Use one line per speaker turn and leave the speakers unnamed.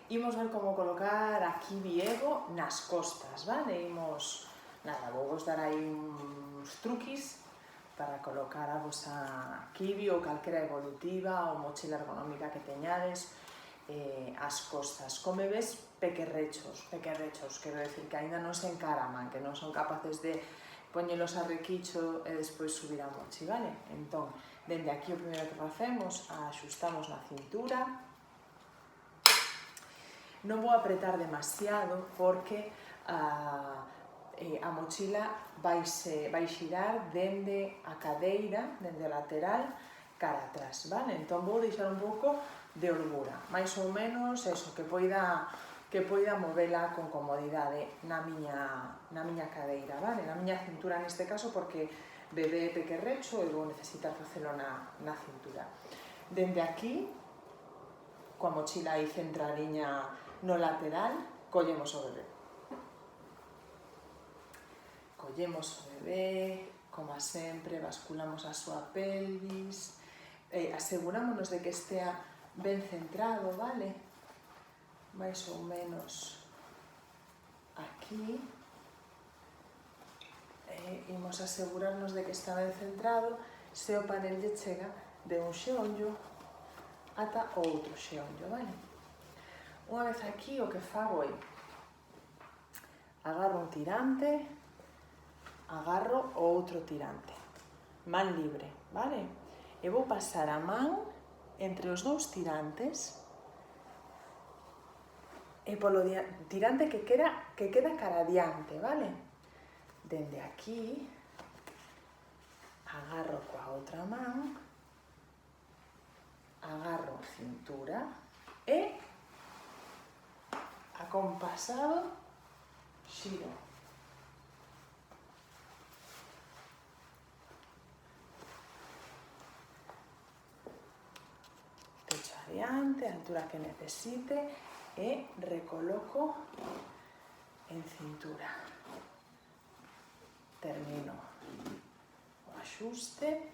Imos ver como colocar aquí Viego nas costas, vale? Imos, nada, vou vos dar aí uns truquis para colocar a vosa kiwi ou calquera evolutiva ou mochila ergonómica que teñades as costas. Como ves, pequerrechos, quero decir que aínda non se encaraman, que non son capaces de poñelos a requicho e despois subir a mochi, vale? Entón, dende aquí o primeiro que facemos, axustamos na cintura. Non vou apretar demasiado porque a mochila vai xirar dende a cadeira, dende o lateral, cara atrás, vale? Entón vou deixar un pouco de holgura, máis ou menos eso, que poida movela con comodidade na miña cadeira, vale? Na miña cintura neste caso, porque bebé é pequerrecho e vou necesitar facelo na cintura. Dende aquí, coa mochila aí centradiña no lateral, collemos o bebé. Collemos o bebé, como sempre, basculamos a súa pelvis, asegurámonos de que estea ben centrado, vale? Mais ou menos aquí. Imos asegurarnos de que está ben centrado. Se o panel lle chega de un xeonllo ata o outro xeonllo, vale? Unha vez aquí, o que fago é agarro un tirante, agarro o outro tirante, man libre, vale? E vou pasar a man entre os dous tirantes e polo tirante que queda cara adiante, vale? Dende aquí, agarro coa outra man, agarro cintura e acompasado xiro. Pecho adiante, a altura que necesite e recoloco en cintura. Termino o axuste.